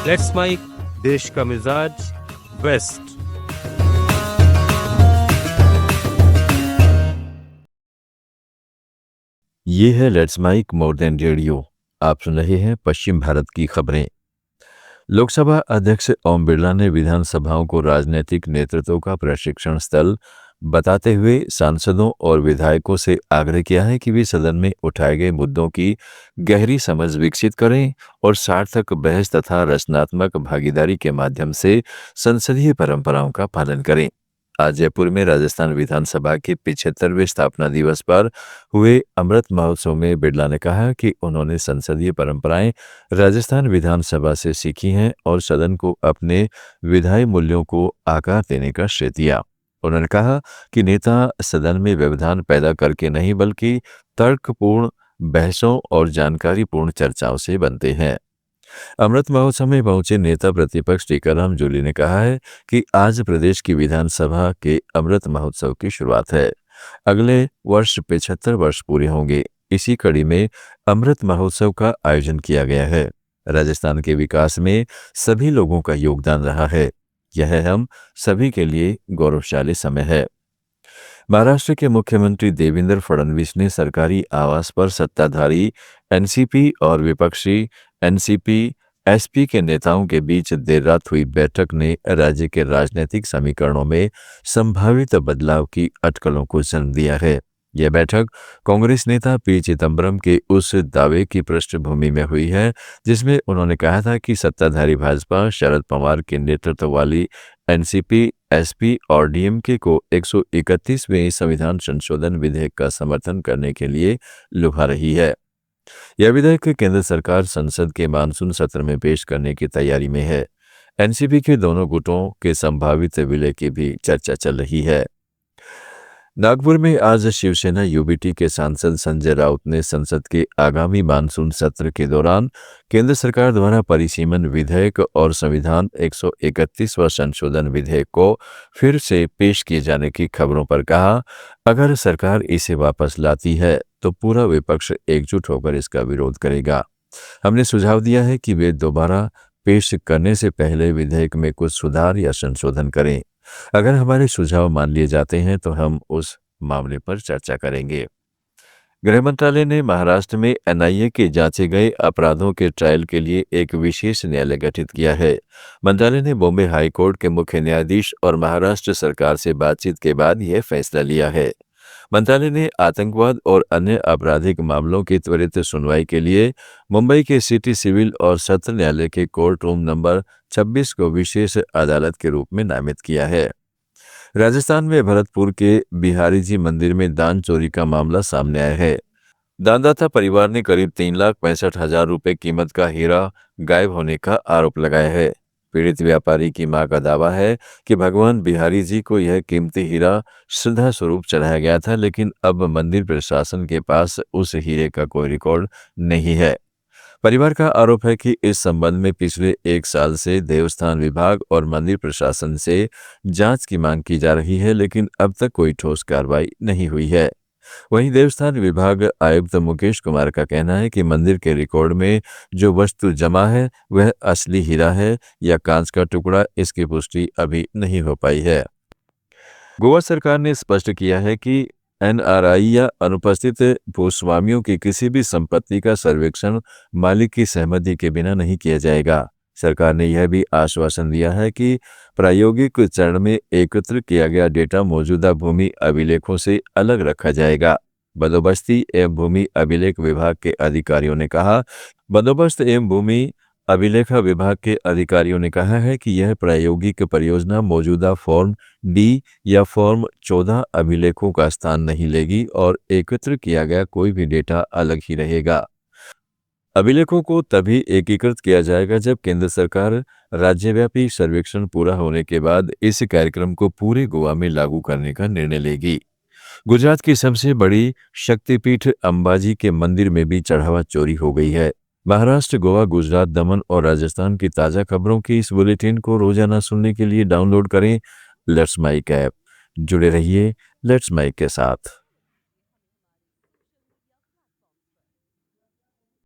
Let's mic, देश का मिजाज, वेस्ट। ये है let's mike more than radio. आप सुन रहे हैं पश्चिम भारत की खबरें। लोकसभा अध्यक्ष ओम बिरला ने विधानसभाओं को राजनीतिक नेतृत्व का प्रशिक्षण स्थल बताते हुए सांसदों और विधायकों से आग्रह किया है कि वे सदन में उठाए गए मुद्दों की गहरी समझ विकसित करें और सार्थक बहस तथा रचनात्मक भागीदारी के माध्यम से संसदीय परंपराओं का पालन करें। आज जयपुर में राजस्थान विधानसभा के 75वें स्थापना दिवस पर हुए अमृत महोत्सव में बिरला ने कहा कि उन्होंने संसदीय परंपराएं राजस्थान विधानसभा से सीखी हैं और सदन को अपने विधायी मूल्यों को आकार देने का श्रेय दिया। उन्होंने कहा कि नेता सदन में व्यवधान पैदा करके नहीं बल्कि तर्कपूर्ण बहसों और जानकारीपूर्ण चर्चाओं से बनते हैं। अमृत महोत्सव में पहुंचे नेता प्रतिपक्ष टीकाराम जूली ने कहा है कि आज प्रदेश की विधानसभा के अमृत महोत्सव की शुरुआत है। अगले वर्ष 75 वर्ष पूरे होंगे। इसी कड़ी में अमृत महोत्सव का आयोजन किया गया है। राजस्थान के विकास में सभी लोगों का योगदान रहा है। यह हम सभी के लिए गौरवशाली समय है। महाराष्ट्र के मुख्यमंत्री देवेंद्र फडणवीस ने सरकारी आवास पर सत्ताधारी एनसीपी और विपक्षी एनसीपी एसपी के नेताओं के बीच देर रात हुई बैठक ने राज्य के राजनीतिक समीकरणों में संभावित बदलाव की अटकलों को जन्म दिया है। यह बैठक कांग्रेस नेता पी चिदंबरम के उस दावे की पृष्ठभूमि में हुई है जिसमें उन्होंने कहा था कि सत्ताधारी भाजपा शरद पवार के नेतृत्व वाली एनसीपी एसपी और डीएमके को 131वें संविधान संशोधन विधेयक का समर्थन करने के लिए लुभा रही है। यह विधेयक केंद्र सरकार संसद के मानसून सत्र में पेश करने की तैयारी में है। एनसीपी के दोनों गुटों के संभावित विलय की भी चर्चा चल रही है। नागपुर में आज शिवसेना यूबीटी के सांसद संजय राउत ने संसद के आगामी मानसून सत्र के दौरान केंद्र सरकार द्वारा परिसीमन विधेयक और संविधान 131वां संशोधन विधेयक को फिर से पेश किए जाने की खबरों पर कहा, अगर सरकार इसे वापस लाती है तो पूरा विपक्ष एकजुट होकर इसका विरोध करेगा। हमने सुझाव दिया है कि वे दोबारा पेश करने से पहले विधेयक में कुछ सुधार या संशोधन करें। अगर हमारे सुझाव मान लिए जाते हैं तो हम उस मामले पर चर्चा करेंगे। गृह मंत्रालय ने महाराष्ट्र में एनआईए के जांचे गए अपराधों के ट्रायल के लिए एक विशेष न्यायालय गठित किया है। मंत्रालय ने बॉम्बे हाई कोर्ट के मुख्य न्यायाधीश और महाराष्ट्र सरकार से बातचीत के बाद यह फैसला लिया है। मंत्रालय ने आतंकवाद और अन्य आपराधिक मामलों की त्वरित सुनवाई के लिए मुंबई के सिटी सिविल और सत्र न्यायालय के कोर्ट रूम नंबर 26 को विशेष अदालत के रूप में नामित किया है। राजस्थान में भरतपुर के बिहारी जी मंदिर में दान चोरी का मामला सामने आया है। दानदाता परिवार ने करीब 3,65,000 रुपए कीमत का हीरा गायब होने का आरोप लगाया है। पीड़ित व्यापारी की मां का दावा है कि भगवान बिहारी जी को यह कीमती हीरा श्रद्धा स्वरूप चढ़ाया गया था, लेकिन अब मंदिर प्रशासन के पास उस हीरे का कोई रिकॉर्ड नहीं है। परिवार का आरोप है कि इस संबंध में पिछले 1 साल से देवस्थान विभाग और मंदिर प्रशासन से जांच की मांग की जा रही है, लेकिन अब तक कोई ठोस कार्रवाई नहीं हुई है। वहीं देवस्थान विभाग आयुक्त मुकेश कुमार का कहना है कि मंदिर के रिकॉर्ड में जो वस्तु जमा है वह असली हीरा है या कांच का टुकड़ा, इसकी पुष्टि अभी नहीं हो पाई है। गोवा सरकार ने स्पष्ट किया है कि एनआरआई या अनुपस्थित भूस्वामियों की किसी भी संपत्ति का सर्वेक्षण मालिक की सहमति के बिना नहीं किया जाएगा। सरकार ने यह भी आश्वासन दिया है कि प्रायोगिक चरण में एकत्र किया गया डेटा मौजूदा भूमि अभिलेखों से अलग रखा जाएगा। बंदोबस्ती एवं भूमि अभिलेख विभाग के अधिकारियों ने कहा बंदोबस्त एवं भूमि अभिलेखा विभाग के अधिकारियों ने कहा है कि यह प्रायोगिक परियोजना मौजूदा फॉर्म डी या फॉर्म 14 अभिलेखों का स्थान नहीं लेगी और एकत्र किया गया कोई भी डेटा अलग ही रहेगा। अभिलेखों को तभी एकीकृत किया जाएगा जब केंद्र सरकार राज्यव्यापी सर्वेक्षण पूरा होने के बाद इस कार्यक्रम को पूरे गोवा में लागू करने का निर्णय लेगी। गुजरात की सबसे बड़ी शक्तिपीठ अंबाजी के मंदिर में भी चढ़ावा चोरी हो गई है। महाराष्ट्र, गोवा, गुजरात, दमन और राजस्थान की ताज़ा खबरों की इस बुलेटिन को रोजाना सुनने के लिए डाउनलोड करें लेट्स माइक ऐप। जुड़े रहिए लेट्स माइक के साथ।